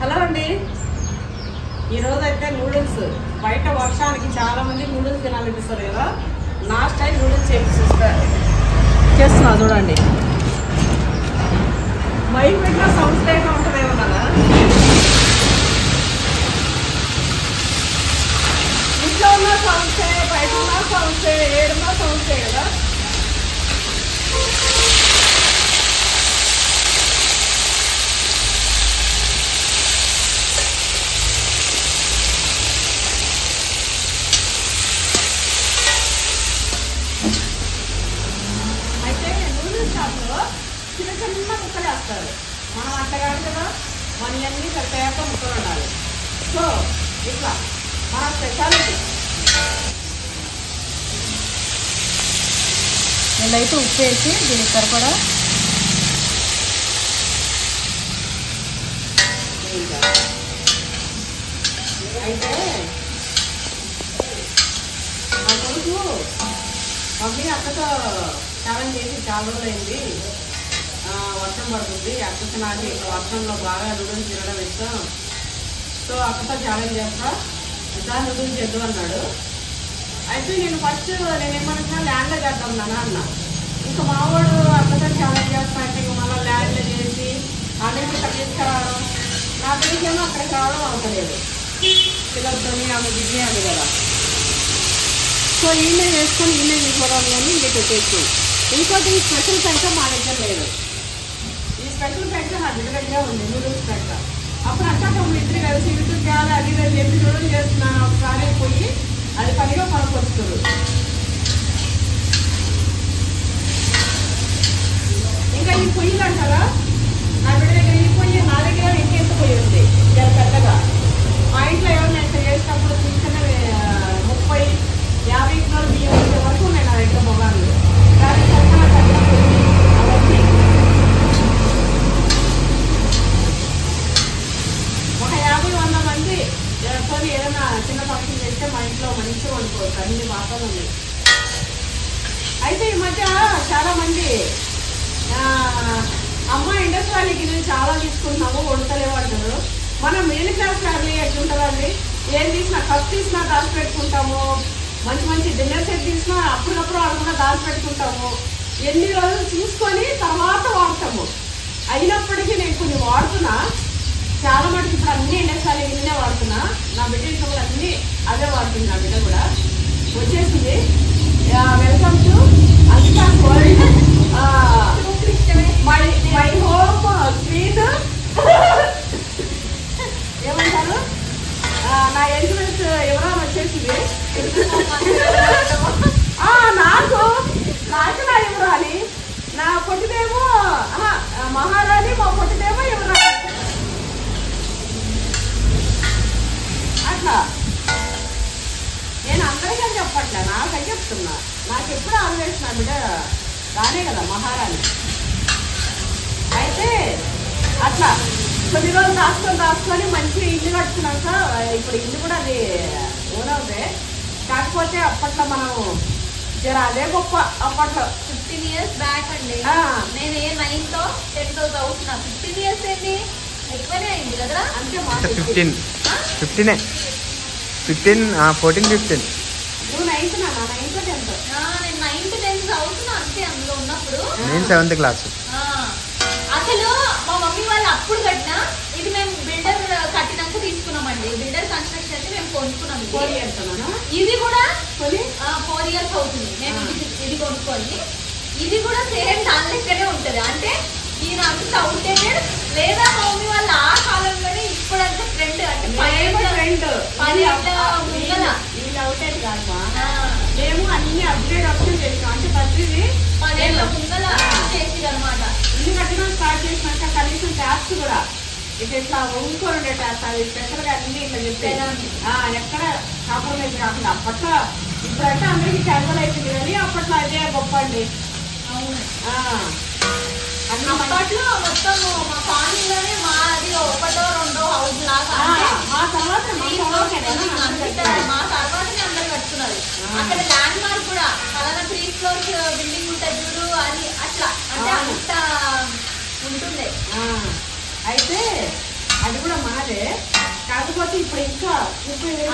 Hello అండి, ఈరోజైతే noodles బయట వర్షానికి చాలా మంది నూడిల్స్ తినాలనిపిస్తారు కదా. నా స్టైల్ నూడిల్స్ చేస్తున్నా చూడండి. మైక్ పెట్టిన సౌండ్స్ లేక ఉంటుందేమో కదా. ఇంట్లో ఉన్న సౌండ్సే, బయట ఉన్న సౌండ్సే, ఏడున్న సౌండ్సే కదా. చిన్న చిన్న ముక్కలు వేస్తారు. మనం అట్లా కాదు కదా, మన అన్నీ పేప ముక్కలు ఉండాలి. సో ఇట్లా మన స్పెషాలిటీ. నేనైతే ఉప్పు వేసి దీనికి సరిపడా అయితే మా కొడుకు మమ్మీ అక్కతో ఛాలెంజ్ చేసి చాలా రోజులైంది, వర్షం పడుతుంది, అక్కకి నాకు వర్షంలో బాగా నూడిల్స్ తినడం ఇష్టం, సో అక్కతో ఛాలెంజ్ చేస్తా, ఇంకా నూడిల్స్ చేద్దు అన్నాడు. అయితే నేను ఫస్ట్ నేనేమన్నా ల్యాండ్లో చేద్దాం నాన్న అన్న. ఇంకా మావాడు అక్కతో ఛాలెంజ్ చేస్తా అంటే ఇంకా మళ్ళీ ల్యాండ్లో చేసి అన్నింటి ఇక్కడ తీసుకురావడం, నా పిల్లకేమో అక్కడికి రావడం అవసలేదు. పిల్లలతోని ఆమె బిజీ అది కదా. సో ఈయనే చేసుకొని ఈయనే తీసుకోవడం కానీ ఇంక పెట్టేసి. ఇంకోటి ఈ స్పెషల్ పెంక మా దగ్గర లేదు. ఈ స్పెషల్ పెంక నా దగ్గర ఉంది, నూడిల్స్ పెంక. అప్పుడు అట్లా ఇద్దరు కలిసి యూట్యూబ్ చేయాలి అది ఇది చెప్పి నూడిల్స్ చేస్తున్నాను. ఒకసారి పోయి అది పనిగా కొనుక్కొచ్చుకోరు. ఇంకా ఈ పొయ్యిలు అంటారా, నా బిడ్డ దగ్గర ఈ పొయ్యి, నా దగ్గర ఇంకెంత పొయ్యి ఉంది చాలా పెద్దగా. మా ఇంట్లో ఎవరు నేను చేసినప్పుడు చిన్న 30-50 కిలోలు బియ్యం వచ్చే వరకు ఉన్నాయి నా దగ్గర మొగాళ్ళు. దానికి సరిపడా తగ్గిపోయింది అవన్నీ. ఒక 50-100 మంది కొని ఏదైనా చిన్న ఫంక్షన్ చేస్తే మా ఇంట్లో మంచిగా వండుకోవచ్చు, అన్ని పాత్రలు ఉన్నాయి. అయితే ఈ మధ్య చాలా మంది అమ్మ ఇండస్ట్రీకి నేను చాలా తీసుకుంటున్నాము వండుతలేవు అంటారు. మనం మిడిల్ క్లాస్ ఫ్యామిలీ ఎట్లుంటుందండి, ఏం తీసినా ఖర్చు తీసినా దాచి పెట్టుకుంటాము, మంచి మంచి డిన్నర్ సెట్ తీసినా అప్పుడప్పుడు అడగకుండా దాచి పెట్టుకుంటాము, ఎన్ని రోజులు చూసుకొని తర్వాత వాడతాము. అయినప్పటికీ నేను కొన్ని వాడుతున్నా, చాలా మటుకు ఇప్పుడు అన్ని ఇండస్ట్రీ గిన్నెనే వాడుతున్నా. నా బిడ్డ ఇంట్లో కూడా అన్ని అదే వాడుతుంది. నా బిడ్డ కూడా వచ్చేసింది. Welcome to unstack world, my home sweet. ఏమంటారు, నా ఎంజాయ్మెంట్ ఎవరైనా వచ్చేసింది. నాకు నా యువరాణి, నా పొట్టిదేమో మహారాణి, మా పొట్టిదేమో యువరాణి. అట్లా నేను అందరికీ చెప్పట్లే, నాకని చెప్తున్నా. నాకు ఎప్పుడు ఆల్వేస్ నా బిడ్డ రానే కదా మహారాణి. అయితే అట్లా కొన్ని రోజులు దాచుకొని మంచిగా ఇల్లు కట్టుకున్నాక, ఇప్పుడు ఇల్లు కూడా అది ఓన్ అవుతాయి. కాకపోతే అప్పట్లో మనం జర అదే గొప్ప. అప్పట్లో 15 years బ్యాక్ అండి. నేను 9th 10th చదువుతున్నా. 15 years ఏంటి, ఎక్కువనే అయింది కదా. అంటే మా 15 14 15 నువ్వు 9th నా 9th 10th. నేను 9th 10th చదువుతున్నా అంతే. అందులో ఉన్నప్పుడు నేను 7th క్లాస్. అసలు మా మమ్మీ వాళ్ళు అప్పుడు కట్టినా, ఇది మేము బిల్డర్ కట్టినాక తీసుకున్నామండి. బిల్డర్ కన్స్ట్రక్షన్ అయితే మేము కొనుక్కున్నాం. ఇది కూడా 4 years అవుతుంది మేము ఇది కొనుక్కొని. ఇది కూడా సేమ్ దాని లెక్కనే ఉంటది. అంటే ఈయన అంత అవుట్డేటెడ్ లేదా మా మమ్మీ వాళ్ళు ఆ కాలంలోనే ఇప్పుడంటే ట్రెండ్. అంటే 10 ముంగల వీళ్ళు అవుటేది కాదు, మేము అన్ని అప్గ్రేడ్ ఆప్షన్ చేసాం. అంటే ప్రతిదీ 10 ముంగల చేసేది అనమాట. ఇల్లు కట్టడం స్టార్ట్ చేసినాక కనీసం ట్యాప్స్ కూడా ఇట్లా వండుకొని ఉండే ట్యాప్స్, అది స్పెషల్గా అన్ని ఇట్లా చెప్పాను. ఎక్కడ కాంప్రమైజ్ కాకుండా. అప్పట్లో ఇప్పుడంటే అందరికీ క్యాజువల్ అయిపోయింది కానీ అప్పట్లో అదే గొప్ప అండి. అవును, అప్పట్లో మొత్తం మా కాలనీలోనే మాది 1-2 హౌస్ లాగా. మా తర్వాత మా తర్వాతనే అందరు కట్టుకున్నారు. అక్కడ ల్యాండ్ మార్క్ కూడా అలాగే 3 floors బిల్డింగ్ ఉంటుంది చూడు, అది అట్లా. అంటే అంత ఉంటుండే. అయితే అది కూడా మనదే.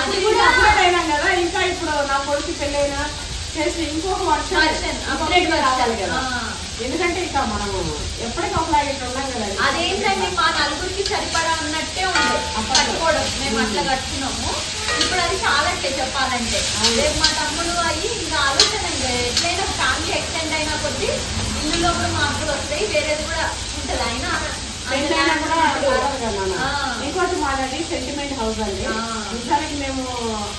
అది కూడా అప్డేట్ అయినాం కదా. ఇంకా ఇప్పుడు నా కొడుకు పెళ్ళైనా చేసి ఇంకొక వర్షం అప్డేట్ రావాలి కదా. ఎందుకంటే ఇంకా మనము ఎప్పటికప్పుడు ఇట్లా ఉన్నాం కదా. అదేంటండి మా నలుగురికి సరిపడా ఉన్నట్టే ఉండే కట్టుకోవడం. మేము అట్లా కట్టుకున్నాము. ఇప్పుడు అది చాలా చెప్పాలంటే రేపు మా తమ్ముడు అయ్యి ఇంకా ఆలోచన ఎట్లయినా ఫ్యామిలీ ఎక్స్టెండ్ అయినా కొద్దీ ఇందులో కూడా మార్పులు వస్తాయి. వేరేది కూడా ఉంటుంది. అయినా ఇంకోటి మాది సెంటిమెంట్ హౌస్ అండి. నిజానికి మేము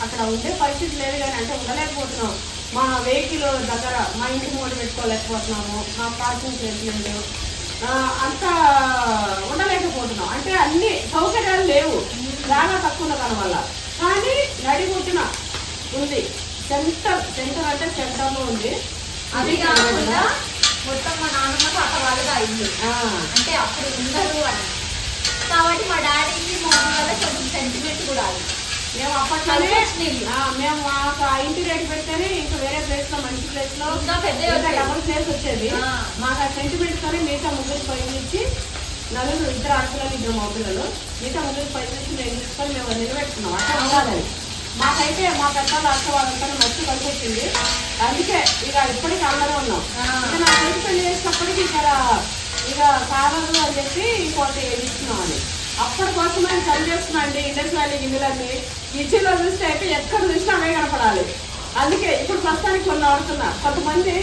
అక్కడ ఉండే పరిస్థితి లేదు కానీ అంటే ఉండలేకపోతున్నాం. మా వెహికల్ దగ్గర మా ఇంటి మూడు పెట్టుకోలేకపోతున్నాము. మా పార్కింగ్ ప్లేస్ లేదు. అంతా ఉండలేకపోతున్నాం. అంటే అన్ని సౌకర్యాలు లేవు. జాగా తక్కువ ఉన్న దాని వల్ల. కానీ నడిగుట్టున ఉంది. సెంటర్ అంటే సెంటర్లో ఉంది. అది కాకుండా మొత్తం మా నాన్నమ్మ తాత వాళ్ళగా అయింది. అంటే అప్పుడు ఉండరు అని కాబట్టి మా డాడీకి మా మమ్మీ వల్ల కొంచెం సెంటిమెంట్ కూడా అది. మేము అప్పట్లోనే మేము మాకు ఆ ఇంటి రేటు పెడితేనే ఇంకా వేరే ప్లేస్ లో మంచి ప్లేస్ లో ఇంకా పెద్ద డబుల్ ప్లేస్ వచ్చేది. మాకు ఆ సెంటిమెంట్ తోనే మిగతా ముగ్గురు పైన ఇచ్చి నలుగురు, 2 ఆడపిల్లలు 2 మగపిల్లలు, మిగతా ముగ్గురు పైన నుంచి మేము తీసుకొని మేము నిలబెట్టుకున్నాం. అట్లా ఉండాలని మాకైతే మా పెద్దలు అక్క వాళ్ళంతా మంచి కలిపొచ్చింది. అందుకే ఇక ఇప్పటికీ అందరూ ఉన్నాం. ఇక నా కొడుకు పెళ్లి చేసినప్పటికీ ఇక్కడ ఇక కారణాలు అని చెప్పి ఇంకోటి ఇస్తున్నాం అని అప్పటి కోసం ఆయన పని చేస్తున్నా అండి. ఇండస్ వ్యాలీ గిన్నెలన్నీ కిచెన్లో చూస్తే అయితే ఎక్కడ చూసినా అవే కనపడాలి. అందుకే ఇప్పుడు ప్రస్తుతానికి కొన్ని వాడుతున్నా. కొంతమంది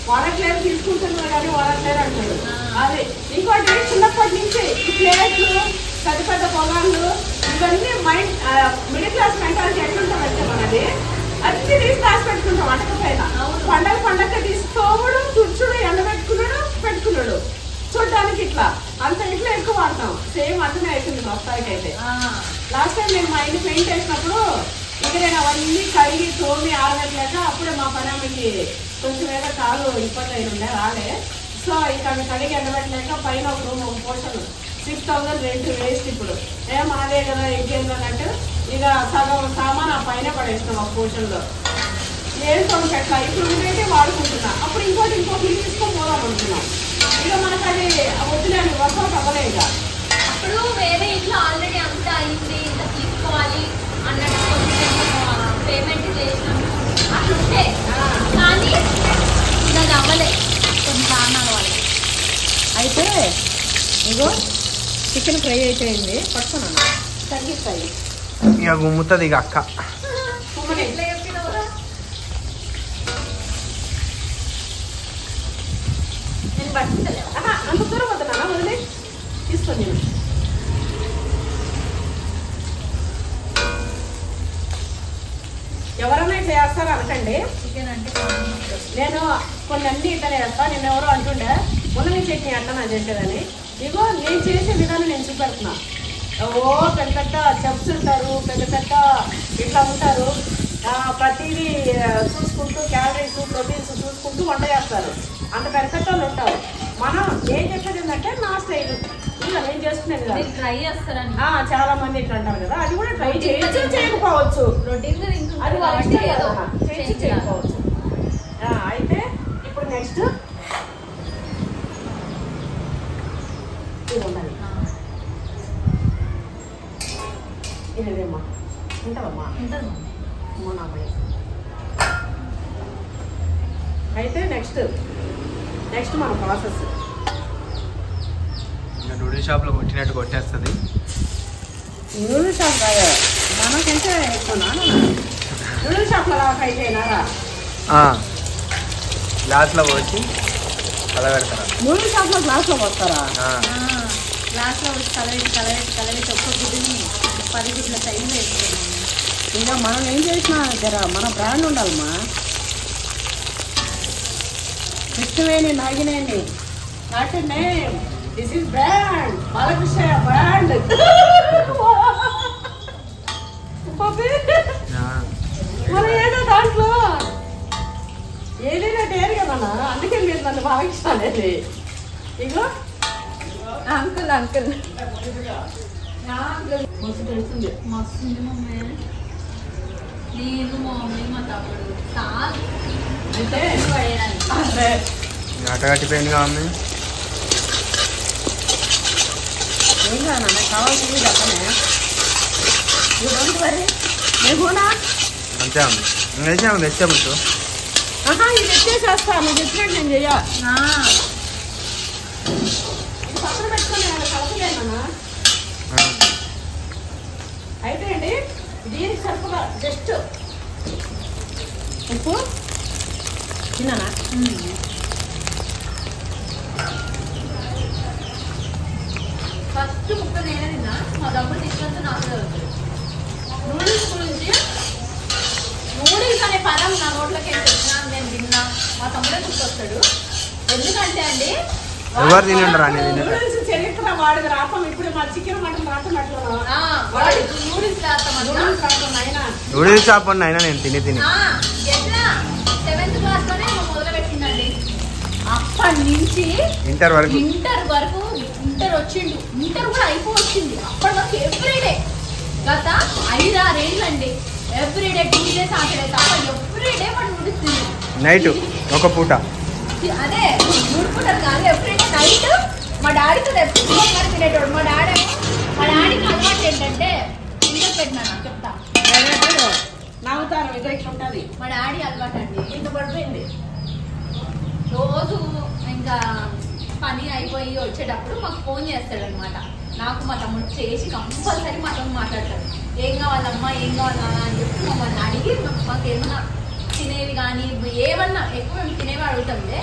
వాడట్లేదు తీసుకుంటున్నారు కానీ వాడట్లేదు అంటారు. అది ఇంకోటి చిన్నప్పటి నుంచి ఈ ప్లేట్లు, పెద్ద పెద్ద పొలాలు ఇవన్నీ మైండ్ మిడిల్ క్లాస్ మెంటాలిటీ ఎట్లుంటామంటే మనది అన్ని తీసి రాసి పెట్టుకుంటాం. అటకపోయినా పండగ తీసి తోముడు, తుడుచుడు, పెట్టుకున్నాడు చూడడానికి ఇట్లా అంత ఇట్లా ఎక్కువ వాడతాం. సేమ్ అట్లనే అవుతుంది మొత్తానికి అయితే. లాస్ట్ టైం నేను మా ఇంటి పెయింట్ వేసినప్పుడు ఇక నేను అవన్నీ కడిగి తోమి ఆరగట్లేక అప్పుడే మా పనానికి కొంచెం ఏదో కాలు ఇబ్బంది అయిన ఉండే రాలే. సో ఇక కడిగి ఎండబెట్టలేక పైన ఒక రూమ్ ఒక పోర్షన్ 6,000 రెంట్ వేస్ట్. ఇప్పుడు మాదే కదా ఇంకేందన్నట్టు ఇక సగం సామాన్ ఆ పైన పడేస్తాం ఒక పోర్షన్లో. ఏం తొలగట్లా ఇప్పుడు ఉండేది వాడుకుంటున్నా. అప్పుడు ఇంకోటి ఇల్లు తీసుకొని పోదాం అనుకున్నాం. ఇక మనకు అది వద్దులేని వర్కౌట్ అవ్వలేదు. అప్పుడు వేరే ఇట్లా ఆల్రెడీ అంతా అయింది, ఇంత తీసుకోవాలి అన్నట్టు కొంచెం పేమెంట్ చేసినాం అట్లుంటే. కానీ ఇది అది అవ్వలే కొన్ని కారణాల వల్ల. అయితే ఇగో చికెన్ ఫ్రై అయిపోయింది. పట్టుకున్నాను తగ్గిస్తాయి ఇక గుమ్ముతుంది ఇక అక్క. ఎట్లా చెప్పినవరా నేను పట్టుకుంటలేవా? అంత దూరం వద్దునా వదిలే తీసుకొని నేను ఎవరైనా ఇట్లా చేస్తారో అనకండి. చికెన్ అంటే నేను కొన్ని అన్ని ఇట్లనే చేస్తాను. నేను ఎవరో అంటుండే మునగ చట్నీ అట్లా నా చేసేదని. ఇగో నేను చేసే విధానం నేను చూపెడుతున్నా. ఓ పెద్ద పెద్ద చెఫ్స్ ఉంటారు, పెద్ద పెద్ద ఇట్లా ఉంటారు. ప్రతిదీ చూసుకుంటూ క్యాలరీస్, ప్రోటీన్స్ చూసుకుంటూ వంట చేస్తారు. అంత పెద్ద పెద్ద వాళ్ళు ఉంటారు. మనం ఏం చెప్పేది ఏంటంటే నా స్టైల్ ఇంకా నేను చేసుకునేది కదా. ట్రై చేస్తారని చాలా మంది ఇట్లా అంటారు కదా. అది కూడా ట్రై చేయొచ్చు, చేయకపోవచ్చు. అది వాళ్ళ ఇష్టం కదా, చేయొచ్చు చేయకపోవచ్చు. అయితే ఇప్పుడు నెక్స్ట్ ఇది ఉండాలి. ఇదేమ్మా ఉంటుందమ్మా ఉంటుంది. అయితే నెక్స్ట్ మన ప్రాసెస్ నూడిల్ షాప్లో కొట్టినట్టు కొట్టేస్తుంది. నూడిల్ షాప్ కాదు మనకంటే ఎక్కువ. నూడిల్ షాప్లో అలా ఫ్రై చేయనారా? గ్లాస్లో పోసి అలా పెడతారా? నూడిల్ షాప్లో గ్లాస్లో పోస్తారా? గ్లాస్లో కలవేసి ఒక్క గుడ్డిని 10 గుడ్ల టైంలో వేసుకున్నాము. ఇంకా మనం ఏం చేసినా జర మన బ్రాండ్ ఉండాలమ్మా. Krishnaveni Nagineni not name, this is brand. Balakrishna brand. మన ఏదో దాంట్లో ఏదైనా డేరు కదన్నా. అందుకే మీరు నన్ను బాలకృష్ణ అనేది. ఇగో అంకుల్ మస్తు తెలుస్తుంది. మస్తుంది మమ్మీ. నేను మా మమ్మీ మా తమ్ముడు చాలు అంటే పడేయడానికి. అటగట్టిపోయింది మమ్మీ. ఏం కాదన్నా కావాల్సింది చెప్పనే. You don't worry. ఏమోనా మంచిగా ఉంది వేసాము వెజిటబుల్స్ ఇది తెచ్చేసేస్తాను నువ్వు తెచ్చినట్టు నేను చెయ్యా పక్కన పెట్టుకొని కలపలేనా అయితే అండి దీనికి సరిపడా జస్ట్ ఉప్పు తిన్నానా ఫస్ట్ ముక్క నేనే తిన్నా మా తమ్ముడు తీసుకొస్తే నాకు తెలుస్తుంది నూడిల్స్ గురించి నూడిల్స్ అనే పదం నా నోట్లోకి వచ్చినా నేను తిన్నా మా తమ్ముడే గుర్తొస్తాడు ఎందుకంటే అండి ఎవరు తినంటారా నేను నూడిల్స్ చరిత్ర వాడికి రాపం ఇప్పుడు మా చికెన్ మటన్ రాపం అట్లా నూడిల్స్ రాస్తాం నూడిల్స్ రాపం అయినా నూడిల్స్ షాప్ ఉన్నా అయినా నేను తిని ఎట్లా 7th క్లాస్ లోనే మొదలు పెట్టిందండి అప్పటి నుంచి ఇంటర్ వరకు ఇంటర్ వచ్చిండు ఇంటర్ కూడా అయిపోవచ్చింది అప్పటి వరకు ఎవ్రీడే గత 5-6 ఏళ్ళండి ఎవ్రీడే ట్యూస్డే సాటర్డే తప్ప ఎవ్రీడే వాడు నూడిల్స్ నైట్ ఒక పూట అదే 3 పూటలు కాదు ఎవ్రీడే నైట్ మా డాడీతో ఎప్పుడు తినేటోడు మా డాడీకి అలవాటు ఏంటంటే ఇంట్లో పెట్టినా చెప్తా నవ్వుతాను ఇదో ఇట్లా ఉంటుంది మా డాడీ అలవాటు అండి ఇంత పడిపోయింది రోజు ఇంకా పని అయిపోయి వచ్చేటప్పుడు మాకు ఫోన్ చేస్తాడనమాట నాకు మా తమ్ముడు చేసి కంపల్సరీ మాతో మాట్లాడతాడు ఏం కావాలమ్మా ఏం కావాలా అని చెప్పి మమ్మల్ని అడిగి మాకు ఏమన్నా తినేవి కానీ ఏమన్నా ఎక్కువ మేము తినేవి అడుగుతాంలే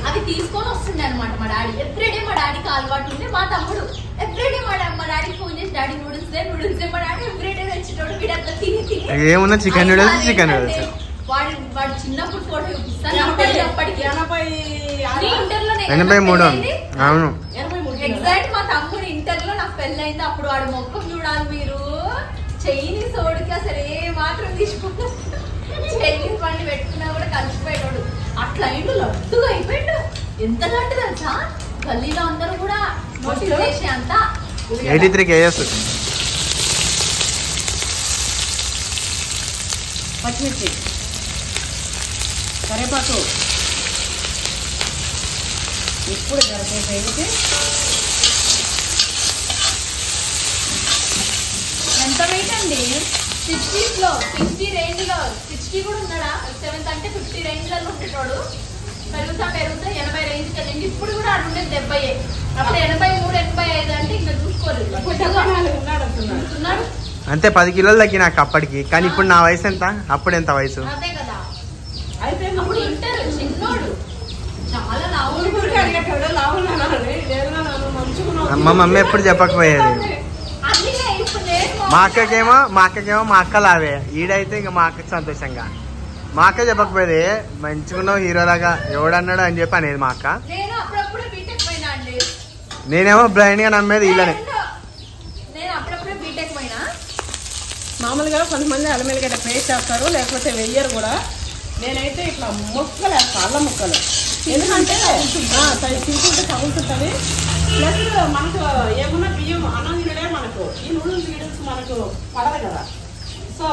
అది తీసుకొని వస్తుండే అనమాట మా డాడీ ఎవ్రీడే మా డాడీకి అలవాటు ఉంది మా తమ్ముడు ఎవ్రీడే మా డాడీకి ఫోన్ చేసి డాడీ నూడిల్స్ డే మా డాడీ ఎవ్రీడే తెచ్చేటోడు వీడు అట్లా తిని ఏమున్నా చికెన్ నూడిల్స్ వాడు చిన్నప్పుడు ఫోటో చూపిస్తాను 83 అవును ఎగ్జాక్ట్ మా తమ్ముడు ఇంటర్ లో నాకు పెళ్ళైంది అప్పుడు వాడు మొక్కం చూడాలి మీరు చైనీస్ ఓడికి అసలు ఏ మాత్రం తీసుకుంటా చైనీస్ బండి పెట్టుకున్నా కూడా కలిసిపోయాడు అట్లా అయిండు లడ్డుగా అయిపోయాడు ఎంత లడ్డు తెలుసా గల్లీలో అందరూ కూడా నోటీస్ చేసే అంత 83 కేఎస్ పచ్చిమిర్చి కరివేపాకు ఇప్పుడు కరివేపాకు వేసి ఎంత వెయిట్ అండి 60s లో 60 రేంజ్ లో 60 కూడా ఉన్నాడా 7th అంటే 50 రేంజ్ లో ఉండేటోడు పెరుగుతా 80 రేంజ్కి వెళ్ళింది ఇప్పుడు కూడా అటు ఉండేది 70 అప్పుడు 83 85 అంటే ఇంకా చూసుకోలేదు ఉన్నాడు అంతే 10 కిలోలు తగ్గి నాకు అప్పటికి కానీ ఇప్పుడు నా వయసు ఎంత అప్పుడు ఎంత వయసు అదే కదా అయితే అప్పుడు ఇంటర్ చిన్నోడు చాలా మా మమ్మీ ఎప్పుడు చెప్పకపోయేది మా అక్కకేమో మా అక్కలు అవే ఈడైతే ఇంకా మా అక్కకి సంతోషంగా మా అక్క చెప్పకపోయేది మంచిగున్నావు హీరోలాగా ఎవడన్నాడు అని చెప్పి అనేది మా అక్క నేనేమో బ్లైండ్ గా నమ్మేది వీళ్ళనే మామూలుగా కొంతమంది అల్లమెల్లిగడ్డ పేస్ట్ చేస్తారు లేకపోతే వెయ్యరు కూడా నేనైతే ఇట్లా ముక్కలు వేస్తాను అల్లం ముక్కలు ఎందుకంటే తింటుంటే తగులుతుంటుంది ప్లస్ మనకు ఏమన్నా బియ్యం అన్నం తినడే మనకు ఈ నూడిల్స్ మనకు పడదు కదా సో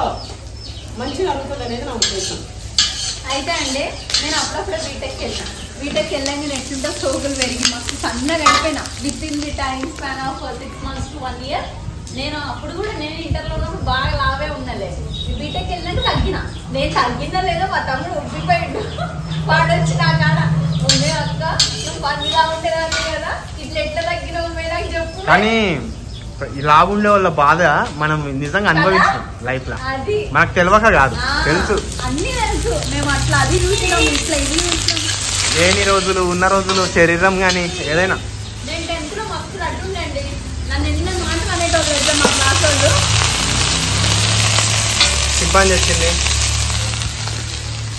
మంచిగా అనుకుంటుంది అనేది నా ఉద్దేశం అయితే అండి నేను అప్పుడప్పుడు బీటెక్ వెళ్ళాక నెక్స్ట్ సోకులు పెరిగి మాకు సన్నగా అయిపోయినా with in the time span of 6 months to 1 year నేను అప్పుడు కూడా నేను ఇంటర్లో ఉన్నప్పుడు బాగా లావే ఉన్నలే బీటెక్ వెళ్ళినాక తగ్గిన నేను తగ్గినా లేదో మా తమ్ముడు ఉబ్బిపోయిండు వాడు వచ్చి నా కాడ ఉండే అక్క నువ్వు పనిలా ఉండేదాన్ని కదా ఇట్లా ఎట్లా తగ్గినావు నాకు చెప్పు కానీ ఈ లావు ఉండే వాళ్ళ బాధ మనం నిజంగా అనుభవిస్తాం లైఫ్ లో మనకు తెలియక కాదు తెలుసు అన్ని తెలుసు మేము అట్లా అది చూసినాం ఇట్లా ఇది చూసినాం లేని రోజులు ఉన్న రోజులు శరీరం కానీ ఏదైనా నేను 10th లో మస్తు అడ్డుండండి నన్ను ఎన్న మాటలు అనేటోళ్ళు ఎట్లా మా క్లాస్ వాళ్ళు ఇబ్బంది వచ్చింది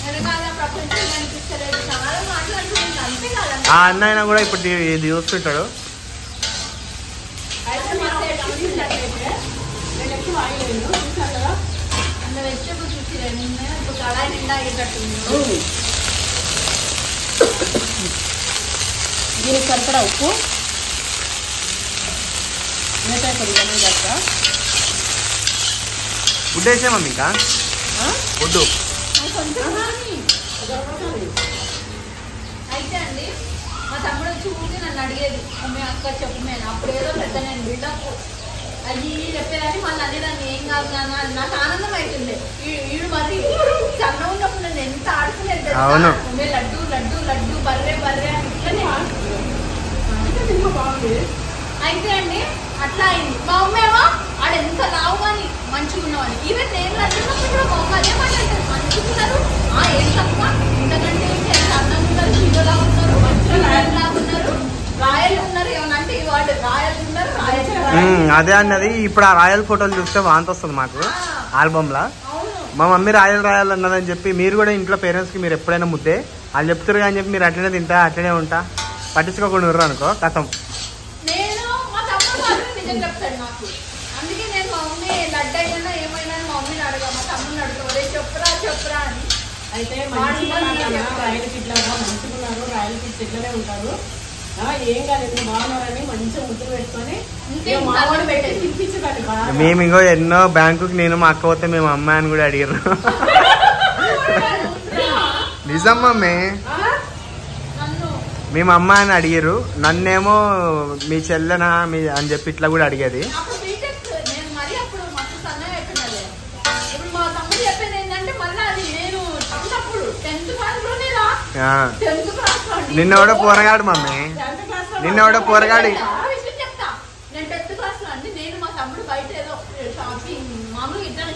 వెనకాల ప్రపంచం కనిపిస్తలేదు చాలా మాట్లాడుతుంది అంతే కదా ఆ అన్నైనా కూడా ఇప్పుడు ఇది చూస్తుంటాడు అంత వెజిటబుల్స్ చూసి ఇప్పుడు కళాయి నిండా అయ్యేటట్టుంది దీనికి సరిపడా ఉప్పు మిగతా కొద్దిగా చేస్తా ఫుడ్ వేసామా ఇంకా ఫుడ్ అయితే అండి మా తమ్ముడు వచ్చి ఊరికి నన్ను అడిగేది మీ అక్క చెప్పు నేను అప్పుడు ఏదో పెద్ద నేను బిల్డప్ అయ్యి చెప్పేదాన్ని మళ్ళీ అనేదాన్ని ఏం కాదు నాన్న అది నాకు ఆనందం అవుతుంది. వీడు మరి చన్న ఉన్నప్పుడు నేను ఎంత ఆడుకునేది లడ్డు లడ్డు లడ్డు బర్రె బర్రె అని బాగుంది. అయితే అండి అట్లా అయింది. మా అమ్మ ఏమో ఆడ ఎంత లావు కానీ మంచిగా ఉన్నామని. ఈవెన్ నేను లడ్డున్నప్పుడు కూడా మా అమ్మ అదే మాట్లాడతారు, మంచిగున్నారు ఏం తక్కువ ఇంతకంటే ఎంత అందంగా ఉన్నారు, హీరోలా ఉన్నారు, మంచిగా లాగా ఉన్నారు, రాయల్ ఉన్నారు, ఏమన్నా అంటే వాడు రాయల్ ఉన్నారు రాయల్. అదే అన్నది. ఇప్పుడు ఆ రాయల్ ఫోటోలు చూస్తే వాంతి వస్తుంది మాకు ఆల్బమ్ లా. మా మమ్మీ రాయల్ అన్నదని చెప్పి మీరు కూడా ఇంట్లో పేరెంట్స్ కి మీరు ఎప్పుడైనా ముద్దే వాళ్ళు చెప్తారు అని చెప్పి మీరు అట్లనే తింటా అట్లనే ఉంటా పట్టించుకోకుండా ఉర్రు అనుకో కథం. నేను మా తమ్ముడు మాత్రం నిజం చెప్తాడు నాకు. అందుకే నేను మా మమ్మీ లడ్డు అయినా ఏమైనా మా మమ్మీని అడగా, మా తమ్ముడిని అడుగుతా చెప్పురా చెప్పురా అని. అయితే రాయల్ కిట్లాగా మంచిగున్నారు, రాయల్ కిట్ ఇట్లనే ఉంటారు, ఏం కాదు బాగున్నారని మంచిగా ముద్దులు పెట్టుకొని మావాడు పెట్టేసి తినిపించకండి బాగా. మేము ఇంకో ఎన్నో బ్యాంకుకి నేను మా అక్క పోతే మేము అమ్మాయి అని కూడా అడిగారు. నిజం మమ్మీ, మేము అమ్మాయి అని అడిగారు, నన్నేమో మీ చెల్లెనా మీ అని చెప్పి ఇట్లా కూడా అడిగేది. నిన్న కూడా పోరగాడు మమ్మీ, నిన్న కూడా పోరగాడి. నేను 10th క్లాస్ లో అండి, నేను మా తమ్ముడు బయట ఏదో షాపింగ్ మామూలుగా ఇద్దరు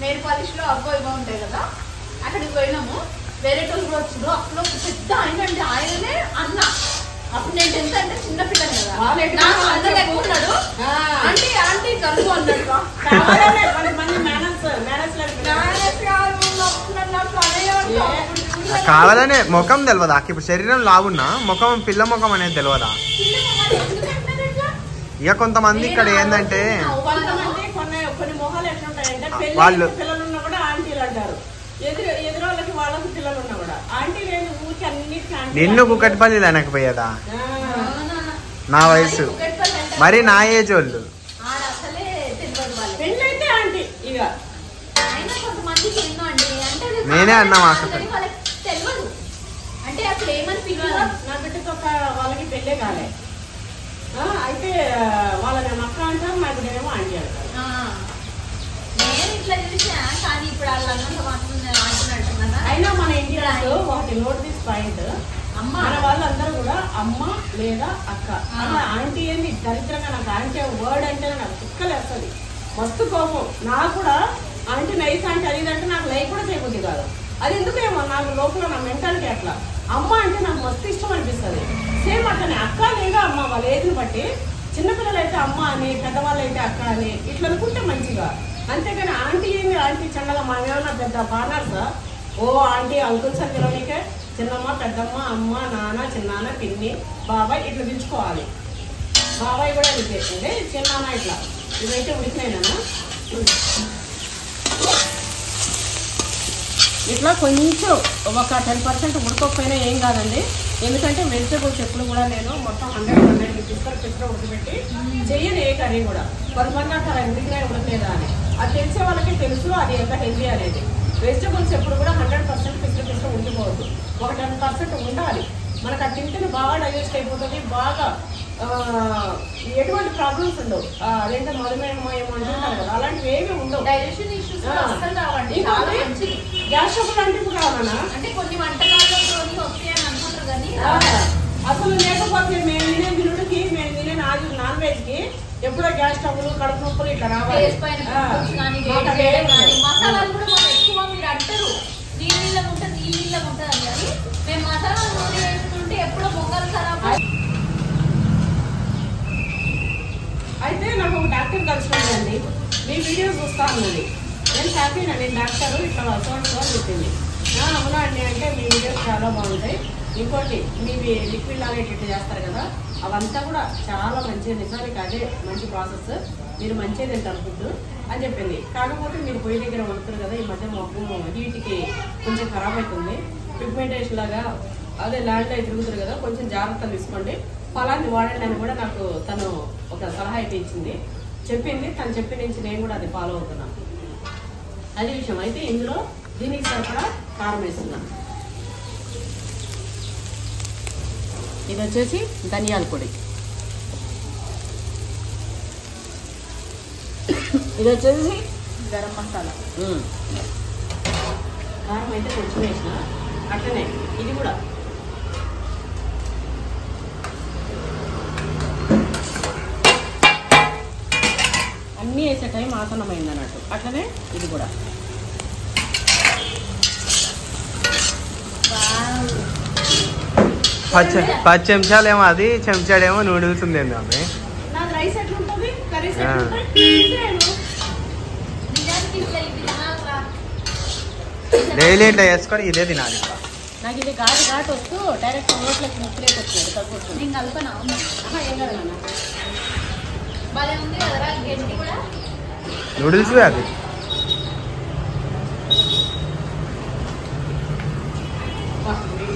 నెయిల్ పాలిష్ లో అబ్బో ఇవ్వ ఉంటాయి కదా, అక్కడికి పోయినాము. వేరే టోళ్ళు కూడా వచ్చిండ్రు. అప్పుడు ఒక పెద్ద ఆయన అండి, ఆయననే అన్న. అప్పుడు నేను 10th అంటే చిన్న పిల్లని కదా, నాకు అన్న ఎక్కున్నాడు. ఆంటీ ఆంటీ కలుపు అన్నాడు. కావాలనే ముఖం తెలియదా ఇప్పుడు శరీరం లాగున్నా ముఖం పిల్ల ముఖం అనేది తెలియదా? ఇక కొంతమంది ఇక్కడ ఏంటంటే కొన్ని మొహాలు ఎట్లుంటాయంటే వాళ్ళు పిల్లలు ఉన్నా కూడా ఆంటీలు అంటారు, ఎదురు వాళ్ళకి వాళ్ళకి పిల్లలు ఉన్నా కూడా ఆంటీ లేదు ఊరికి అన్నిటికీ. నిన్ను కుక్కటిపల్లి అనకపోయేదా నా వయసు, మరి నా ఏజ్ వాళ్ళు పెళ్ళైతే ఆంటీ. ఇక నేనే అన్నా మా అక్క తెలియదు అంటే అప్పుడు ఏమని పిల్లలు నా బిడ్డతో వాళ్ళకి పెళ్ళే కాలే, అయితే వాళ్ళని అక్క అంటారు, నా బిడ్డనేమో ఆంటీ అంటారు. నేను ఇట్లా చూసా కానీ ఇప్పుడు వాళ్ళు అన్నంత మాత్రం అంటున్నట్టున్నా. అయినా మన ఇండియాలో ఒకటి నోట్ దిస్ పాయింట్, మన వాళ్ళందరూ కూడా అమ్మ లేదా అక్క. ఆంటీ ఏంది దరిద్రంగా, నాకు ఆంటీ వర్డ్ అంటే నాకు కుక్కలు వేస్తుంది, మస్తు కోపం. నాకు కూడా ఆంటీ నైస్ ఆంటీ అది అంటే నాకు లైక్ కూడా చేయబుద్ది కాదు. అది ఎందుకేమో నాకు లోపల నా మెంటాలిటీ అట్లా. అమ్మ అంటే నాకు మస్తు ఇష్టం అనిపిస్తుంది. సేమ్ అట్లనే అక్క లేదా అమ్మ వాళ్ళ ఏజ్ని బట్టి, చిన్నపిల్లలు అయితే అమ్మ అని, పెద్దవాళ్ళు అయితే అక్క అని ఇట్లా అనుకుంటే మంచిగా. అంతేగాని ఆంటీ ఏంది ఆంటీ చల్లగా మనమేమన్నా పెద్ద పార్ట్నర్సా? ఓ ఆంటీ అంకుల్స్ అని పిలవనికే చిన్నమ్మ పెద్దమ్మ అమ్మ నాన్న చిన్నాన్న పిన్ని బాబాయ్ ఇట్లా పిలుచుకోవాలి. బాబాయ్ కూడా ఉడికేసింది, చిన్నాన్న ఇట్లా ఇవైతే ఉడికినాయినా. ఇట్లా కొంచెం ఒక 10% ఉడకపోయినా ఏం కాదండి, ఎందుకంటే వెజిటేబుల్స్ ఎప్పుడు కూడా నేను మొత్తం 100 పిక్కర్ ఉడకబెట్టి చెయ్యను ఏ కర్రీ కూడా. కొంతమంది అంటారు ఉడికినా ఉడకలేదా అని, అది తెలిసే వాళ్ళకి తెలుసు అది ఎంత హెల్దీ అనేది. వెజిటేబుల్స్ ఎప్పుడు కూడా 100% పిక్కర్ ఉడికిపోవద్దు, ఒక 10% ఉండాలి. మనకు అది తింటే బాగా డైజెస్ట్ అయిపోతుంది, బాగా ఎటువంటి ప్రాబ్లమ్స్ ఉండవు. అదేంటే మధుమేహం ఏమో అంటుంటారు కదా, అలాంటివి ఏమీ ఉండవు. డైజెషన్ ఇష్యూస్ రావండి. గ్యాస్ ట్రబుల్ అంటే ఇప్పుడు రావనా అంటే కొన్ని వంటకాల్లో వస్తాయని అనుకుంటారు కానీ అసలు లేకపోతే మేము తినే తినుడికి, మేము తినే నాన్ వెజ్ కి ఎప్పుడో గ్యాస్ ట్రబుల్ కడుపు నొప్పులు ఇట్లా రావాలి. మసాలాలు కూడా మనం ఎక్కువ మీరు అంటారు నీళ్ళగా ఉంటుంది నీళ్ళగా ఉంటుంది అని, కానీ మేము మసాలాలు నూనె వేసుకుంటే ఎప్పుడో మొక్కలు ఖరాబ్. అయితే నాకు ఒక డాక్టర్ కలిసిపోయిందండి, మీ వీడియోస్ చూస్తా ఉన్నది. నేను హ్యాపీనా, నేను డాక్టరు ఇట్లా వసంతో చెప్పింది. అవునా అండి అంటే మీ వీడియోస్ చాలా బాగుంటాయి, ఇంకోటి మీవి లిక్విడ్ లాగా ఇట్లా చేస్తారు కదా అవంతా కూడా చాలా మంచిది, నిజానికి అదే మంచి ప్రాసెస్, మీరు మంచిగా తింటారు ఫుడ్ అని చెప్పింది. కాకపోతే మీరు పొయ్యి దగ్గర వండుతారు కదా, ఈ మధ్య మొక్క హీట్కి కొంచెం ఖరాబ్ అవుతుంది, పిగ్మెంటేషన్ లాగా అదే ల్యాండ్లో తిరుగుతారు కదా, కొంచెం జాగ్రత్తలు తీసుకోండి, ఫలాన్ని వాడండి అని కూడా నాకు తను ఒక సలహా అయితే ఇచ్చింది, చెప్పింది. తను చెప్పిన నుంచి నేను కూడా అది ఫాలో అవుతున్నాను. అదే విషయం. అయితే ఇందులో దీనికి సరిపడా కారం వేస్తున్నాను. ఇది వచ్చేసి ధనియాల పొడి, ఇది వచ్చేసి గరం మసాలా. కారం అయితే కొంచెం వేసిన, అట్లనే ఇది కూడా అన్నీ వేసే టైం ఆసనమైంది అన్నట్టు. అట్లనే ఇది కూడా పది చెంచాలేమో అది, చెంచాడేమో నూడిల్స్ ఉంది ఆమె. నాది రైస్ ఎట్లుంటుంది, కర్రీస్ ఆ. డైలీ ఇట్లా వేసుకొని ఇదే తినాలి. నాకు ఇది ఘాటు వస్తూ డైరెక్ట్ నోట్లకి ముక్కులేకి వచ్చినాడు తగ్గుతుంది. నేను కలపనా ఏం కదా నాన్న, భలే ఉంది కదరా గడ్డి కూడా. నూడిల్స్ అది.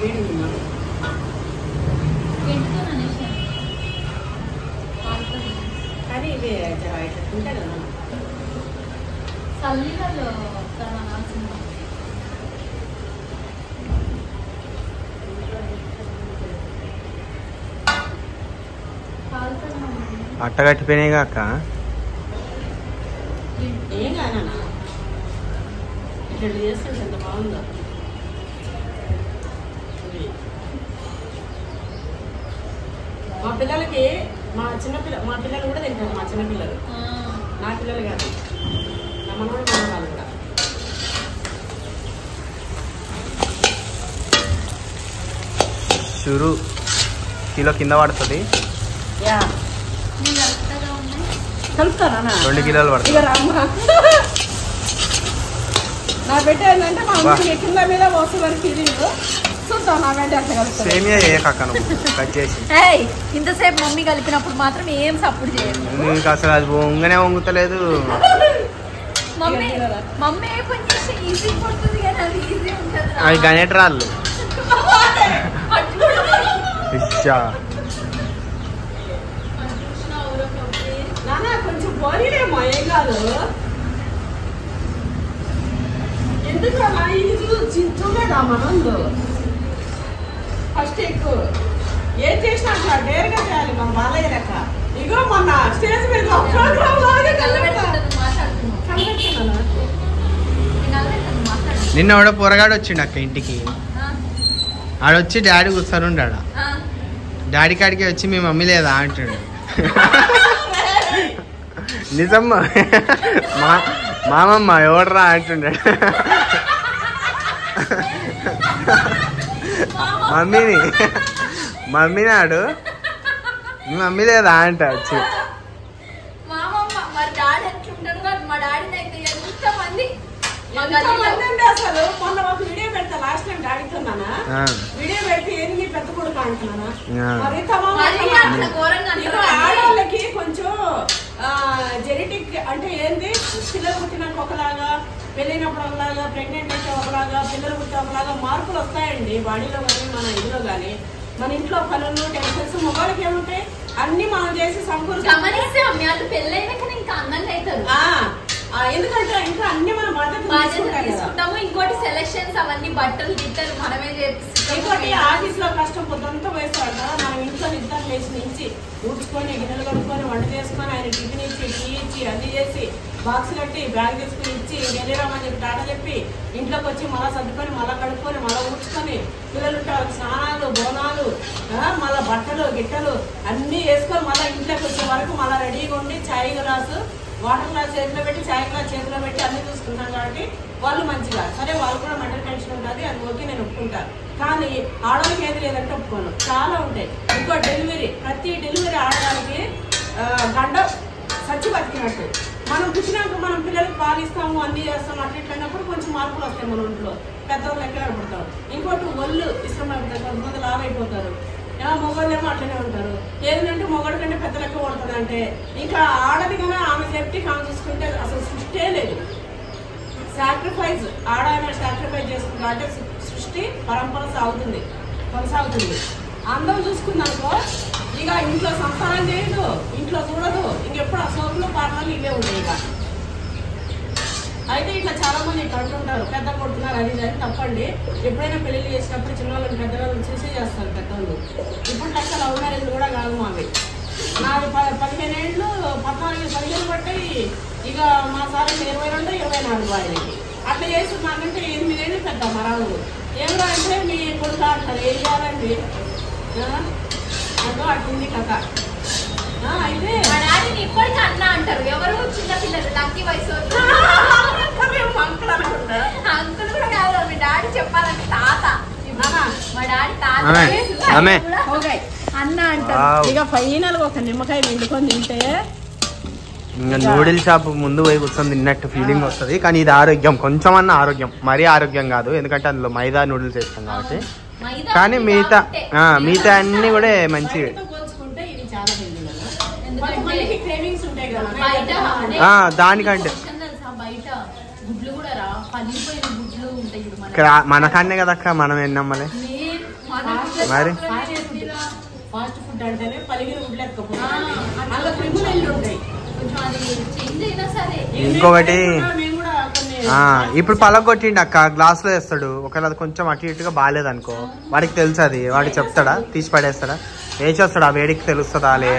వేడి ఉంది మరి. గడ్డితో ననేసాను. కానీ ఇవి జర ఇట్లా ఉంటాయి కదా నాన్న. చల్లీలలో అనాల్సింది. అట్ట కట్టిపోయినాయిగా అక్క. ఏం కాదు నాన్న, ఇట్లా చేస్తుంటే ఎంత బాగుందో. మా పిల్లలకి మా పిల్లలు కూడా తింటారు. మా చిన్నపిల్లలు, నా పిల్లలు కాదు, నా మనవాళ్ళు మనవాళ్ళు కూడా. షురు కిలో కింద పడుతుంది. యా నేను కలుపుతాగా ఉన్నాయి. కలుపుతానా? 2 కిలోలు పడుతుంది. ఇక రామ్మ నా బిడ్డ ఏంటంటే మా అమ్మకి కింద మీద వస్తుందని ఫీలింగ్. చూద్దాం నా బిడ్డ అట్లా కలుపుతాను. సేమియా చేయక నువ్వు కట్ చేసి. ఏయ్ ఇంతసేపు మమ్మీ కలిపినప్పుడు మాత్రం ఏం సపోర్ట్ చేయదు. నీకు అసలు అది వంగనే వంగుతలేదు. మమ్మీ మమ్మీ ఏ పని చేస్తే ఈజీ పడుతుంది కానీ అది ఈజీ ఉంటుంది. అవి గణేటరాళ్ళు. ఇచ్చా నాన్న కొంచెం పోనీలేమో, ఏం కాదు. ఎందుకు అలా ఇది చూడలేదా మనందు ఫస్ట్ ఎక్కువ ఏం చేసినా అట్లా డేర్గా చేయాలి. మన బాలయ్య లెక్క. ఇగో మొన్న స్టేజ్ మీద ప్రోగ్రామ్ లాగా నిన్న కూడా పొరగాడు వచ్చిండు అక్క ఇంటికి. ఆడొచ్చి డాడీ కూర్చొని ఉండాడు. డాడీ కాడికి వచ్చి మీ మమ్మీ లేదా అంటాడు. నిజమ్మా మామమ్మ ఎవడరా అంటుండాడు. మమ్మీ నాడు మీ మమ్మీ లేదా అంట వచ్చి. అసలు మొన్న ఒక వీడియో పెడతా లాస్ట్ టైం డాడీతో వీడియో పెడితే ఏంది పెద్ద కొడుకు అంటున్నానా. మరి ఆడవాళ్ళకి కొంచెం జెనెటిక్ అంటే ఏంది, పిల్లలు పుట్టినాక ఒకలాగా, పెళ్ళైనప్పుడు ఒకలాగా, ప్రెగ్నెంట్ అయితే ఒకలాగా, పిల్లలు పుట్టే ఒకలాగా మార్పులు వస్తాయండి బాడీలో కానీ మన ఇంట్లో కానీ. మన ఇంట్లో పనులు టెన్షన్స్ మొబైల్కి ఏముంటాయి అన్ని మనం చేసి ఎందుకంటే ఇంకా అన్ని మన తీసుకుంటాము. ఇంకోటి సెలక్షన్స్ అవన్నీ బట్టలు గిట్టలు మనమే చేస్తాం. ఇంకోటి ఆఫీస్ లో కష్టం పొద్దుంతా వేస్తాడు కదా, మనం ఇంట్లో నిద్ర లేచి నుంచి ఊడ్చుకొని గిన్నెలు కడుక్కొని వంట చేసుకొని ఆయన టిఫిన్ ఇచ్చి టీ ఇచ్చి అన్ని చేసి బాక్స్ కట్టి బ్యాగ్ తీసుకుని ఇచ్చి వెళ్ళిరామని చెప్పి టాటా చెప్పి ఇంట్లోకి వచ్చి మళ్ళీ సర్దుకొని మళ్ళీ కడుక్కొని మళ్ళీ ఊడ్చుకొని పిల్లలు ఉంటారు స్నానాలు బోనాలు మళ్ళీ బట్టలు గిట్టలు అన్ని వేసుకొని మళ్ళీ ఇంట్లోకి వచ్చే వరకు మళ్ళీ రెడీగా ఉండి చాయ్ గ్లాసు వాటర్ గ్లాస్ చేతిలో పెట్టి చాయ్ గ్లాస్ చేతిలో పెట్టి అన్ని చూసుకుంటాం కాబట్టి వాళ్ళు మంచిగా సరే. వాళ్ళు కూడా మెంటల్ టెన్షన్ ఉంటుంది, అది ఓకే, నేను ఒప్పుకుంటాను. కానీ ఆడవాళ్ళకి ఏది లేదంటే ఒప్పుకోను. చాలా ఉంటాయి. ఇంకో డెలివరీ, ప్రతి డెలివరీ ఆడడానికి గండ సచ్చి బతికినట్టు. మనం పుట్టినాక మనం పిల్లలకు పాలు ఇస్తాము అన్ని చేస్తాము అట్లయినప్పుడు కొంచెం మార్పులు వస్తాయి మన ఒంట్లో, పెద్దవాళ్ళు లెక్క కనపడతాం. ఇంకోటి ఒళ్ళు ఇష్టమైపోతారు, కొంతమంది లావ్ అయిపోతారు. మొగోళ్ళేమో అట్లనే ఉంటారు. ఏంటంటే మొగడు కంటే పెద్ద లెక్క పడుతుంది అంటే ఇంకా ఆడది కానీ ఆమె సేఫ్టీ ఆమె చూసుకుంటే అసలు సృష్టి లేదు. సాక్రిఫైస్ ఆడ సాక్రిఫైస్ చేసుకుంది అంటే సృష్టి పరంపర కొనసాగుతుంది. అందం చూసుకుందనుకో ఇక ఇంట్లో సంసారం చేయదు, ఇంట్లో చూడదు, ఇంకెప్పుడు ఆ సోపులు పాటలు ఇవే ఉంటాయి. ఇక అయితే ఇట్లా చాలా మంది ఇట్లా అంటుంటారు పెద్ద కొడుతున్నారు అది అని తప్పండి. ఎప్పుడైనా పెళ్లి చేసినప్పుడు చిన్నవాళ్ళని పెద్దవాళ్ళని చూసే చేస్తారు పెద్దవాళ్ళు. ఇప్పుడు లెక్క లవ్ మ్యారేజ్ కూడా కాదు మావి. నాది 15 ఏళ్ళు 14 15 బట్టి ఇక మా సార్ 22, 24 వాయిదాకి అట్లా చేసి మాకంటే 8 ఏళ్ళు పెద్ద మరాలు ఏమరా అంటే మీ కొడుకు అంటారు ఏం చేయాలండి అంటూ అట్టింది కథ. అయితే మా డాడీని ఇప్పటికీ అన్న అంటారు. ఎవరు చిన్న పిల్లలు లక్కీ వయసు అంకుల్ కూడా కాదు, మీ డాడీ చెప్పాలంటే తాత. మా డాడీ తాత అన్న అంటారు. ఇక ఫైనల్ ఒక నిమ్మకాయ నిండుకొని తింటే ఇంకా నూడిల్ షాప్ ముందు పోయి కూర్చొని తిన్నట్టు ఫీలింగ్ వస్తుంది. కానీ ఇది ఆరోగ్యం, కొంచెం అన్న ఆరోగ్యం, మరీ ఆరోగ్యం కాదు, ఎందుకంటే అందులో మైదా నూడిల్స్ వేస్తాం కాబట్టి. కానీ మిగతా అన్ని కూడా మంచివి. దానికంటే మనకాన్నే కదా అక్క, మనం ఏం నమ్మలే మరి. ఫాస్ట్ ఫుడ్ అంటేనే పలిగిన ఇంకొకటి ఇప్పుడు పలగొట్టిండి అక్క, గ్లాస్ లో వేస్తాడు. ఒకవేళ అది కొంచెం అటు ఇటుగా బాగాలేదు అనుకో, వాడికి తెలుసు, అది వాడికి చెప్తాడా, తీసి పడేస్తాడా, వేసేస్తాడు, ఆ వేడికి తెలుస్తుందా లే.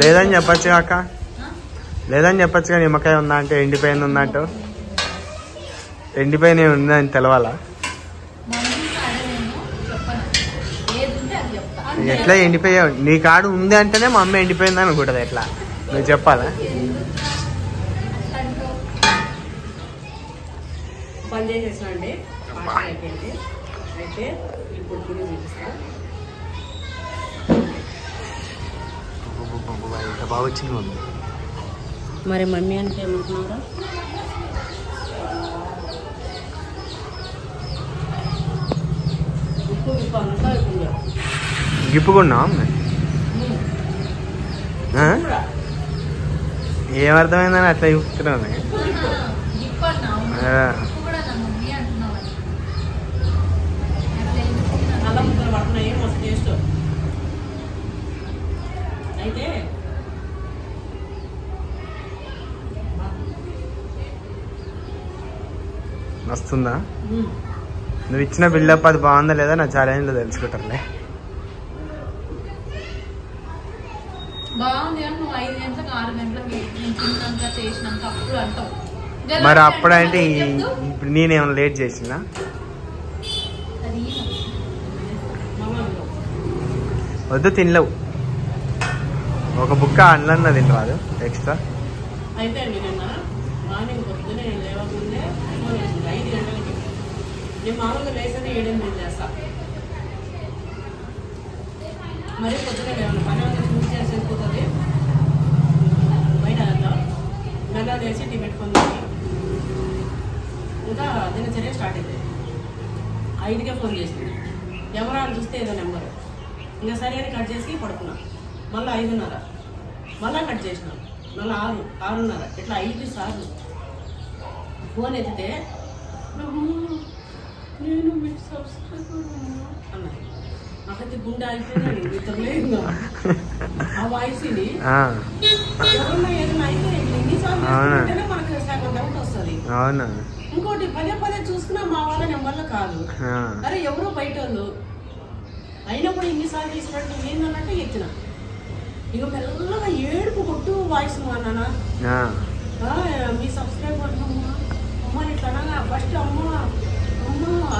లేదని చెప్పచ్చు అక్క, లేదని చెప్పచ్చు. నిమ్మకాయ ఉందా అంటే ఎండిపోయింది ఉందంటూ, ఎండిపోయిన ఉందని తెలవాలా? ఎట్లా ఎండిపోయావు? నీ కాడు ఉంది అంటేనే మా అమ్మ ఎండిపోయింది అనుకుంటుంది. ఎట్లా నువ్వు చెప్పాలా? పని చేసేసా అండి, అయిపోయింది. అయితే ఇప్పుడు తిని చూపిస్తా. బాగా వచ్చింది మమ్మీ. మరి మమ్మీ అంటే ఏమంటున్నారా? ఉప్పు ఉప్పు అంతా అయిపోయింది. గిప్పుకున్నా ఏమర్థమైందని అట్లా చూపుతున్నాను. అల్లం ముక్కలు పడుతున్నాయి, మస్తు టేస్ట్. అయితే వస్తుందా? నువ్వు ఇచ్చిన బిల్డప్ అది బాగుందా లేదా నా ఛాలెంజ్లో తెలుసుకుంటారులే. మరి అప్పుడంటే ఇప్పుడు నేనేమన్నా లేట్ చేసినా? వద్దు, తినలేవు. ఒక బుక్క అన్నం తినరాదు ఎక్స్ట్రా. అయితే నిన్న మార్నింగ్ పొద్దునే లేవకుండే 5 గంటలకి. నేను మామూలుగా లేసని 7-8 చేస్తా. మరీ పొద్దునే లేవను, పని చూసి చేసి వెళ్ళిపోతుంది. బయట మెల్ల చేసి టీ పెట్టుకుంది. ఇంకా దినచర్య స్టార్ట్ అవుతుంది. 5కే ఫోన్ చేసింది. ఎవరాలు చూస్తే ఏదో నెంబరు. ఇంకా సరే అని కట్ చేసి పడుకున్నా. మళ్ళీ 5:30, మళ్ళీ కట్ చేసిన. మళ్ళీ 6, 6:30, ఇట్లా 5 సార్లు ఫోన్ ఎత్తితే నేను మీ సబ్స్క్రైబర్ అన్నది. నాకైతే గుండె అయిపోయింది. నిద్రలేదు ఆ వాయిస్ని. ఎవరన్నా ఏదైనా అయితే ఎన్నిసార్లు మనకు సగం డౌట్ వస్తుంది. ఇంకోటి పదే చూసుకున్నా మా వాళ్ళ నెంబర్లో కాదు. అరే ఎవరో బయట వాళ్ళు అయినా కూడా ఇన్నిసార్లు తీసుకున్నట్టు ఏందన్నట్టు ఎత్తిన. ఇక మెల్లగా ఏడుపు కొట్టు వాయిస్ అన్నానా, మీ సబ్స్క్రైబర్ అమ్మ ఇట్లా అనగా ఫస్ట్ అమ్మ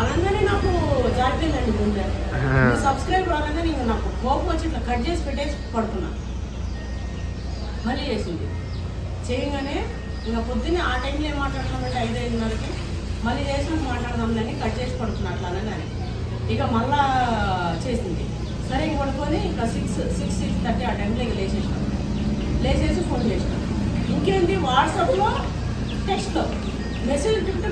అనగానే నాకు జారిపోయిందండి ముందే. మీ సబ్స్క్రైబర్ అనగానే ఇంకా నాకు కోపం వచ్చి ఇట్లా కట్ చేసి పెట్టేసి పడుకున్నా. మళ్ళీ చేసింది. చేయగానే ఇంకా పొద్దున్నే ఆ టైంలో ఏం మాట్లాడుతున్నామంటే 5-5:30కి మళ్ళీ చేసినాక మాట్లాడదాంలని కట్ చేసి పడుతున్నా అట్లా అనగానే. ఇక మళ్ళా చేసింది. సరే ఇంక పడుకొని ఇంకా 6-6:30 ఆ టైంలో ఇక లేచేసి ఫోన్ చేసినాం. ఇంకేంటి వాట్సాప్లో టెక్స్ట్లో మెసేజ్ టిప్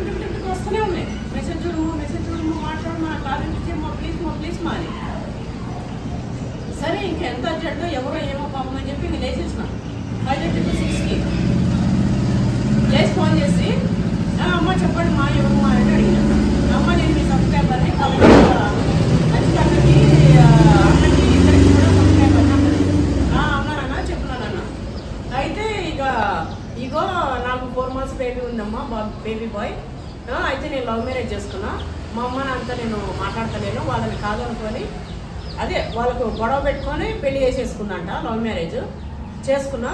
వస్తూనే ఉన్నాయి. మెసేజ్ చూడము మాట్లాడు, మన కాలేజీమో ప్లీజ్ మా అని. సరే ఇంకెంత అర్జెంటో ఎవరో ఏమో పాపం అని చెప్పి ఇంక లేచేసినాం. 5:36కి లేచి ఫోన్ చేసి అమ్మ చెప్పండి మా ఎవరు మా అని అడిగినా. అమ్మ నేను మీ సబ్స్క్రైబర్ని అన్నకి ఇద్దరికి కూడా సబ్స్క్రైబర్ అన్నది. అవునానన్నా చెప్పున్నానన్నా. అయితే ఇక బేబీ ఉందమ్మా, బేబీ బాయ్. అయితే నేను లవ్ మ్యారేజ్ చేసుకున్నా. మా అమ్మ నాన్నతో నేను మాట్లాడతలేను, వాళ్ళని కాదనుకొని అదే వాళ్ళకు గొడవ పెట్టుకొని పెళ్లి చేసేసుకుందంట. లవ్ మ్యారేజ్ చేసుకున్నా.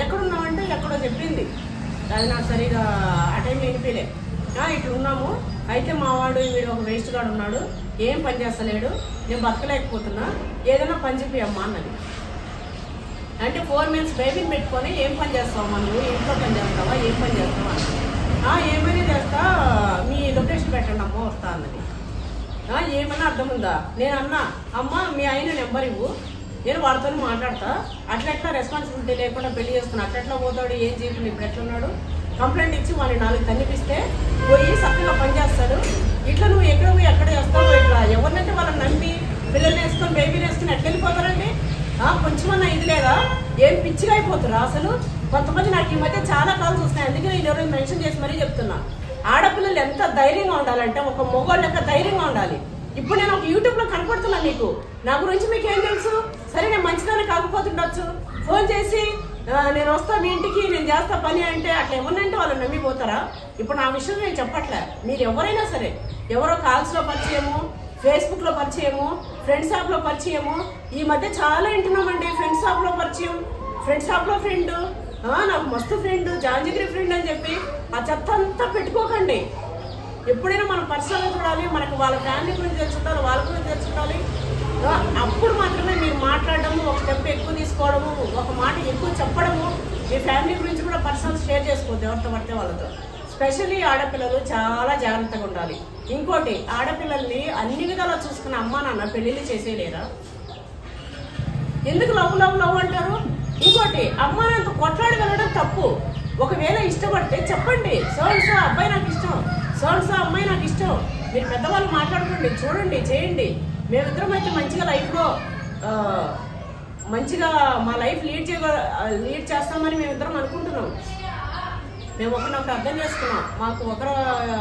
ఎక్కడున్నామంటే ఎక్కడో చెప్పింది, అది నాకు సరిగా ఆ టైంలో వినిపించలే. ఇట్లా ఉన్నాము, అయితే మా వాడు వీడు ఒక వేస్ట్ గాడు ఉన్నాడు, ఏం పని చేస్తలేడు, నేను బతకలేకపోతున్నా, ఏదైనా పని చెప్పి అమ్మా అన్నది. అంటే 4 months బేబీని పెట్టుకొని ఏం పని చేస్తావమ్మా నువ్వు, ఇంట్లో పని చేస్తావా, ఏం పని చేస్తావా? ఏమైనా చేస్తా, మీ లొకేషన్ పెట్టండి అమ్మ వస్తా అన్నది. ఏమన్నా అర్థం ఉందా? నేను అన్నా, అమ్మ మీ ఆయన నెంబర్ ఇవ్వు, నేను వాడితో మాట్లాడతా, అట్లెట్లా రెస్పాన్సిబిలిటీ లేకుండా పెళ్లి చేసుకున్నా, అట్లెట్లా పోతాడు, ఏం చేయకుండా ఇప్పుడు ఎట్లున్నాడు, కంప్లైంట్ ఇచ్చి వాళ్ళని 4 కనిపిస్తే పోయి చక్కగా పనిచేస్తాడు. ఇట్లా నువ్వు ఎక్కడ పోయి ఎక్కడ చేస్తావు, ఇట్లా ఎవరినంటే వాళ్ళని నమ్మి పిల్లల్ని వేసుకొని బేబీని వేసుకుని ఎట్లా వెళ్ళిపోతారండి? కొంచెమన్నా ఇది లేదా? ఏం పిచ్చిగా అయిపోతురా అసలు. కొంతమంది నాకు ఈ మధ్య చాలా కాల్స్ వస్తాయి, అందుకే నేను ఎవరైనా మెన్షన్ చేసి మరీ చెప్తున్నా. ఆడపిల్లలు ఎంత ధైర్యంగా ఉండాలంటే ఒక మొగోళ్ళు లెక్క ధైర్యంగా ఉండాలి. ఇప్పుడు నేను ఒక యూట్యూబ్లో కనపడుతున్నా, మీకు నా గురించి మీకు ఏం తెలుసు? సరే నేను మంచిగానే కాకపోతుండొచ్చు, ఫోన్ చేసి నేను వస్తా మీ ఇంటికి, నేను చేస్తా పని అంటే అట్లా ఎవరినంటే వాళ్ళు నమ్మిపోతారా? ఇప్పుడు నా విషయం నేను చెప్పట్లే, మీరు ఎవరైనా సరే, ఎవరో కాల్స్లో పరిచయము, ఫేస్బుక్లో పరిచయము, ఫ్రెండ్స్ యాప్లో పరిచయము, ఈ మధ్య చాలా వింటున్నామండి. ఫ్రెండ్స్ యాప్లో పరిచయం, ఫ్రెండ్స్ యాప్లో ఫ్రెండ్, నాకు మస్తు ఫ్రెండ్, జాంజిగిరి ఫ్రెండ్ అని చెప్పి ఆ చెత్త అంతా పెట్టుకోకండి. ఎప్పుడైనా మనం పర్సనల్గా చూడాలి, మనకు వాళ్ళ ఫ్యామిలీ గురించి తెలుసుంటారు, వాళ్ళ గురించి తెలుసుంటాలి. అప్పుడు మాత్రమే మీరు మాట్లాడడము, ఒక స్టెప్ ఎక్కువ తీసుకోవడము, ఒక మాట ఎక్కువ చెప్పడము, మీ ఫ్యామిలీ గురించి కూడా పర్సనల్ షేర్ చేసుకోవద్దు ఎవరితో పడితే వాళ్ళతో. స్పెషల్లీ ఆడపిల్లలు చాలా జాగ్రత్తగా ఉండాలి. ఇంకోటి, ఆడపిల్లల్ని అన్ని విధాలా చూసుకున్న అమ్మా నాన్న పెళ్లిళ్ళు చేసేయలేరా? ఎందుకు లవ్ లవ్ లవ్ అంటారు? ఇంకోటి, అమ్మా నాన్నతో కొట్లాడి వెళ్ళడం తప్పు. ఒకవేళ ఇష్టపడితే చెప్పండి, సో అబ్బాయి నాకు ఇష్టం, సో అమ్మాయి నాకు ఇష్టం, మీరు పెద్దవాళ్ళు మాట్లాడుకోండి, చూడండి, చేయండి. మేమిద్దరం అయితే మంచిగా లైఫ్లో మంచిగా మా లైఫ్ లీడ్ చేస్తామని మేమిద్దరం అనుకుంటున్నాం. మేము ఒకరినొకరు అర్థం చేసుకున్నాం, మాకు ఒకరు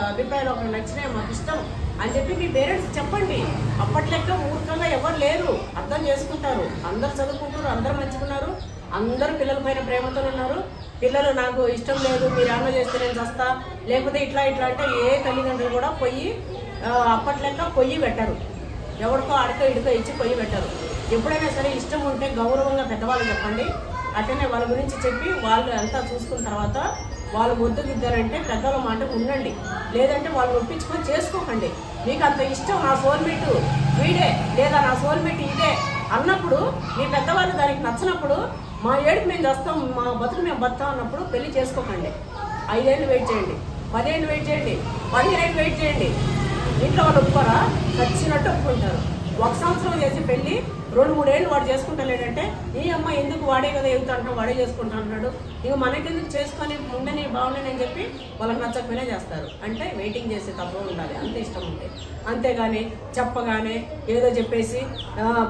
అభిప్రాయాలు ఒకరు నచ్చినాయి, మాకు ఇష్టం అని చెప్పి మీ పేరెంట్స్ చెప్పండి. అప్పట్లెక్క మూర్ఖంగా ఎవరు లేరు, అర్థం చేసుకుంటారు. అందరు చదువుకుంటారు, అందరు మంచుకున్నారు, అందరూ పిల్లల పైన ప్రేమతో ఉన్నారు. పిల్లలు నాకు ఇష్టం లేదు, మీరు ఏమన్నా చేస్తే నేను చస్తా, లేకపోతే ఇట్లా ఇట్లా అంటే ఏ తల్లిదండ్రులు కూడా అప్పట్లెక్క పొయ్యి పెట్టరు, ఎవరికో అడక ఇడుక ఇచ్చి పొయ్యి పెట్టరు. ఎప్పుడైనా సరే ఇష్టం ఉంటే గౌరవంగా పెద్దవాళ్ళు చెప్పండి. అట్లనే వాళ్ళ గురించి చెప్పి వాళ్ళు అంతా చూసుకున్న తర్వాత వాళ్ళు వద్దుగిద్దారంటే పెద్దల మాట ఉండండి, లేదంటే వాళ్ళు ఒప్పించుకొని చేసుకోకండి. మీకు అంత ఇష్టం, నా సోల్మేట్ వీడే లేదా నా సోల్మేట్ ఇదే అన్నప్పుడు, మీ పెద్దవాళ్ళు దానికి నచ్చినప్పుడు, మా ఏడుకు మేము చేస్తాం, మా బతుకు మేము బతాం అన్నప్పుడు పెళ్లి చేసుకోకండి. 5 ఏళ్ళు వెయిట్ చేయండి, 10 ఏళ్ళు వెయిట్ చేయండి, 15 ఏళ్ళు వెయిట్ చేయండి. ఇంట్లో వాళ్ళు ఒప్పుకోరా? ఖచ్చితంగా ఒప్పుకుంటారు. 1 సంవత్సరం చేసి పెళ్లి 2-3 ఏళ్ళు వాడు చేసుకుంటలేడంటే, ఈ అమ్మాయి ఎందుకు, వాడే కదా ఎగుతా అంటాం, వాడే చేసుకుంటా అంటాడు, ఇక మనకెందుకు చేసుకొని ఉండని బాగుండని అని చెప్పి వాళ్ళకి నచ్చకపోయినా చేస్తారు. అంటే వెయిటింగ్ చేసే తప్ప ఉండాలి, అంత ఇష్టం ఉంటే. అంతేగాని చెప్పగానే ఏదో చెప్పేసి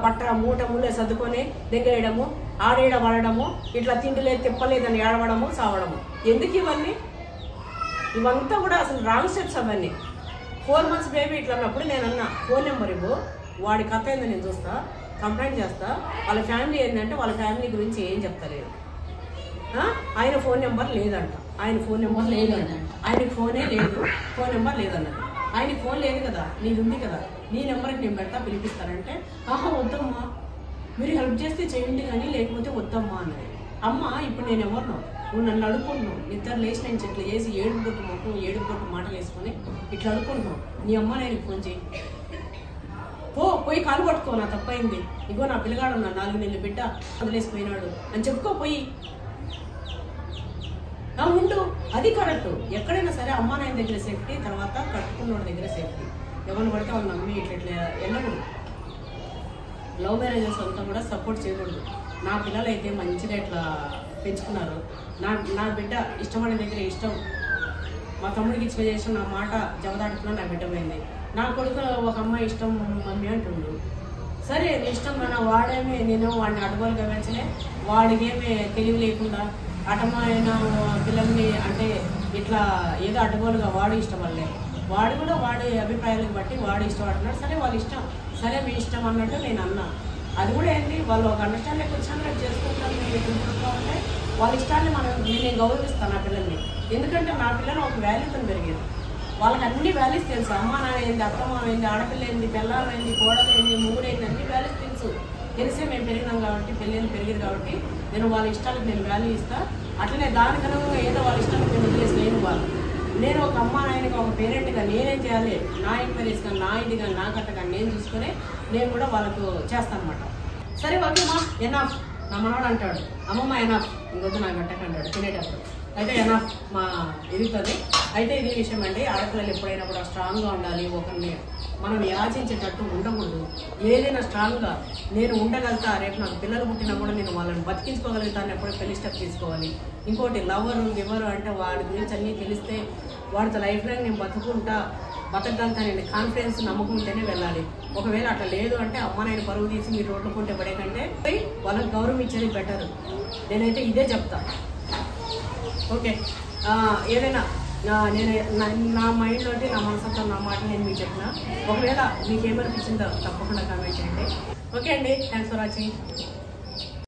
పట్ట మూట ముళ్ళే సర్దుకొని దిగేయడము, ఆడేడ పడడము, ఇట్లా తిండిలేదు తిప్పలేదని ఏడవడము, సావడము, ఎందుకు ఇవన్నీ? ఇవంతా కూడా అసలు రాంగ్ స్టెప్స్ అవన్నీ. 4 months బేబీ ఇట్లా అన్నప్పుడు నేను అన్నా, ఫోన్ నెంబర్ ఇవ్వు, వాడి కథ ఏందో నేను చూస్తా, కంప్లైంట్ చేస్తా. వాళ్ళ ఫ్యామిలీ ఏంటంటే వాళ్ళ ఫ్యామిలీ గురించి ఏం చెప్తలేదు. ఆయన ఫోన్ నెంబర్ లేదంట, ఆయనకి ఫోన్ నెంబర్ లేదన్నది. ఆయనకి ఫోన్ లేదు కదా, నీది ఉంది కదా, నీ నెంబర్కి నేను పెడతా, పిలిపిస్తానంటే, వద్దమ్మా, మీరు హెల్ప్ చేస్తే చేయండి కానీ లేకపోతే వద్దమ్మా అన్నది. అమ్మ ఇప్పుడు నేను ఎవరినో, నువ్వు నన్ను అడుక్కుంటున్నావు, నిద్ర లేచి నేను ఇట్లా చేసి ఏడుపు మాటలు వేసుకొని ఇట్లా అడుక్కుంటున్నావు, నీ అమ్మ నేను ఫోన్ చేయి, పోయి కాలు పట్టుకో, నా తప్పైంది, ఇగో నా పిల్లగాడు ఉన్నా 4 నెలలు బిడ్డ వదిలేసిపోయినాడు అని చెప్పుకోపోయి ఉండు. అది కరెక్ట్. ఎక్కడైనా సరే అమ్మా నాయన దగ్గర సేఫ్టీ, తర్వాత కట్టుకున్నోడి దగ్గర సేఫ్టీ. ఎవరిని పడితే వాళ్ళు నమ్మి ఇట్లా వెళ్ళకూడదు. లవ్ మ్యారేజెస్ అంతా కూడా సపోర్ట్ చేయకూడదు. నా పిల్లలు అయితే మంచిగా ఇట్లా పెంచుకున్నారు. నా బిడ్డ ఇష్టపడే దగ్గర ఇష్టం, మా తమ్ముడికి ఇచ్చిన చేసిన నా మాట జవదాటుకున్నా నా బిడ్డ పోయింది. నా కొడుకు ఒక అమ్మాయి ఇష్టం మమ్మీ అంటుండు. సరే నీ ఇష్టం మన వాడేమి, నేను వాడిని అడ్డుగోలుగా పెంచలే, వాడికేమి తెలివి లేకుండా అటమైన పిల్లల్ని అంటే ఇట్లా ఏదో అడ్డుగోలుగా వాడు ఇష్టపడలే. వాడు కూడా వాడి అభిప్రాయాలను బట్టి వాడు ఇష్టపడుతున్నాడు. సరే వాళ్ళ ఇష్టం, సరే మీ ఇష్టం అన్నట్టు నేను అన్నా. అది కూడా ఏంటి, వాళ్ళు ఒక అండర్స్టాండింగ్ వచ్చాక చేసుకుంటాను అంటే వాళ్ళ ఇష్టాన్ని నేను గౌరవిస్తాను నా పిల్లల్ని. ఎందుకంటే నా పిల్లలు ఒక వాల్యూతో పెరిగారు. వాళ్ళకి అన్ని వాల్యూస్ తెలుసు. అమ్మ నాన్న ఏంది, అత్తమ్మ ఏంది, ఆడపిల్ల ఏంది, పిల్లలు ఏంది, కోడలు ఏంది, మూడు ఏంది, అన్ని వాల్యూస్ తెలిసే మేము పెరిగినాం కాబట్టి, పెళ్ళిళ్ళు పెరిగారు కాబట్టి నేను వాళ్ళ ఇష్టాలకు నేను వాల్యూ ఇస్తాను. అట్లనే దానికనుగా ఏదో వాళ్ళ ఇష్టాలకు నేను వదిలేసి నేను ఒక అమ్మ నాయనకి ఒక పేరెంట్గా నేనేం చేయాలి, నా ఎంక్వైరీస్ కానీ నా ఇది కానీ నా కట్ట కానీ నేను చూసుకొని నేను కూడా వాళ్ళకు చేస్తాను అనమాట. సరే ఓకే మా ఎనాఫ్ నా మనవాడు అంటాడు, అమ్మమ్మ ఎనాఫ్ ఇంకొద్దు నా గట్టకు అంటాడు తినేటప్పుడు. అయితే ఎనాఫ్ మా ఎదుగుతుంది. అయితే ఇదే విషయం అండి, ఆడపిల్లలు ఎప్పుడైనా కూడా స్ట్రాంగ్గా ఉండాలి. ఒకరిని మనం యాచించేటట్టు ఉండకూడదు. ఏదైనా స్ట్రాంగ్గా నేను ఉండగలుగుతా, రేపు నాకు పిల్లలు పుట్టినా కూడా నేను వాళ్ళని బతికించుకోగలుగుతాను ఎప్పుడు పెళ్లి స్టెప్ తీసుకోవాలి. ఇంకోటి లవరు గివరు అంటే వాడి గురించి అన్నీ తెలిస్తే వాడితో లైఫ్ లాంగ్ నేను బతకగలుగుతానండి కాన్ఫిడెన్స్ నమ్మకం ఉంటేనే వెళ్ళాలి. ఒకవేళ అట్లా లేదు అంటే అమ్మ నేను పరువు తీసి మీరు రోడ్లు కొంటే పడే కంటే వాళ్ళకి గౌరవం ఇచ్చేది బెటర్. నేనైతే ఇదే చెప్తా. ఓకే, ఏదైనా నేను నా మైండ్లో నా మనసుతో నా మాట నేను మీకు చెప్పిన. ఒకవేళ మీకు ఏమనిపించిందో తప్పకుండా కామెంట్ చేయండి. ఓకే అండి, థ్యాంక్స్ ఫర్ వాచింగ్.